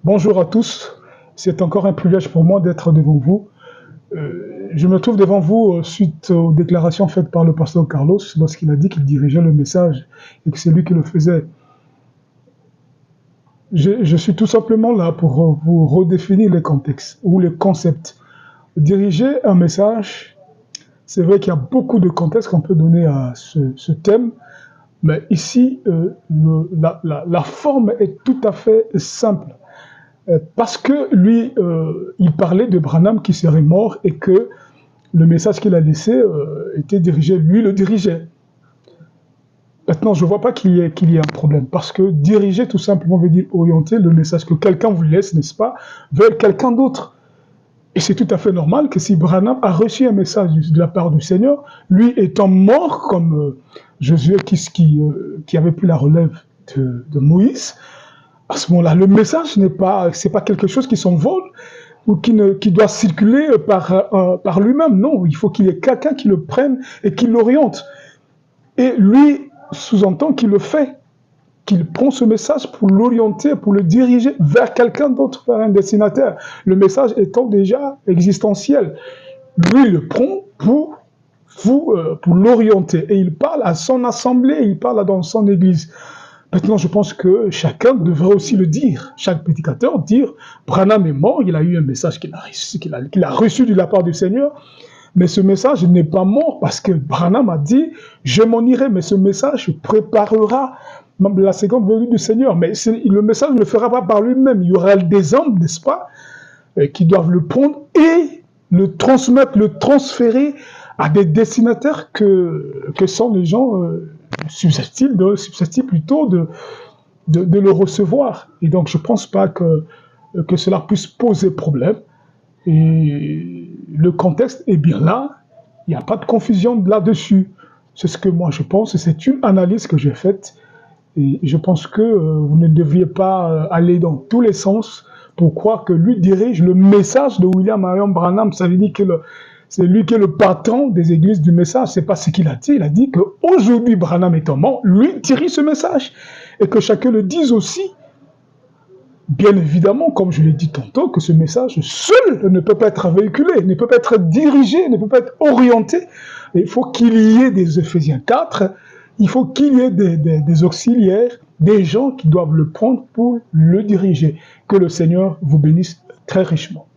Bonjour à tous, c'est encore un privilège pour moi d'être devant vous. Je me trouve devant vous suite aux déclarations faites par le pasteur Carlos lorsqu'il a dit qu'il dirigeait le message et que c'est lui qui le faisait. Je suis tout simplement là pour vous redéfinir les contextes ou les concepts. Diriger un message, c'est vrai qu'il y a beaucoup de contextes qu'on peut donner à ce thème, mais ici, la forme est tout à fait simple. Parce que lui, il parlait de Branham qui serait mort et que le message qu'il a laissé était dirigé, lui le dirigeait. Maintenant, je ne vois pas qu'il y ait un problème, parce que diriger tout simplement veut dire orienter le message que quelqu'un vous laisse, n'est-ce pas, vers quelqu'un d'autre. Et c'est tout à fait normal que si Branham a reçu un message de la part du Seigneur, lui étant mort comme Josué qui avait pris la relève de Moïse, à ce moment-là, le message c'est pas quelque chose qui s'envole ou qui doit circuler par lui-même. Non, il faut qu'il y ait quelqu'un qui le prenne et qui l'oriente. Et lui sous-entend qu'il le fait, qu'il prend ce message pour l'orienter, pour le diriger vers quelqu'un d'autre, vers un destinataire. Le message étant déjà existentiel. Lui, il le prend pour l'orienter. Et il parle à son assemblée, il parle dans son église. Maintenant, je pense que chacun devrait aussi le dire. Chaque prédicateur dire, Branham est mort, il a eu un message qu'il a reçu de la part du Seigneur, mais ce message n'est pas mort parce que Branham a dit, je m'en irai, mais ce message préparera la seconde venue du Seigneur. Mais le message ne le fera pas par lui-même. Il y aura des hommes, n'est-ce pas, qui doivent le prendre et le transmettre, le transférer à des destinataires que sont les gens susceptibles plutôt de le recevoir. Et donc, je ne pense pas que cela puisse poser problème. Et le contexte est bien là. Il n'y a pas de confusion là-dessus. C'est ce que moi je pense. C'est une analyse que j'ai faite. Et je pense que vous ne deviez pas aller dans tous les sens pour croire que lui dirige le message de William Marion Branham. Ça veut dire que c'est lui qui est le patron des églises du message. C'est pas ce qu'il a dit. Il a dit qu'aujourd'hui, Branham étant mort, lui dirige ce message. Et que chacun le dise aussi. Bien évidemment, comme je l'ai dit tantôt, que ce message seul ne peut pas être véhiculé, ne peut pas être dirigé, ne peut pas être orienté. Il faut qu'il y ait des Éphésiens 4, il faut qu'il y ait des auxiliaires, des gens qui doivent le prendre pour le diriger. Que le Seigneur vous bénisse très richement.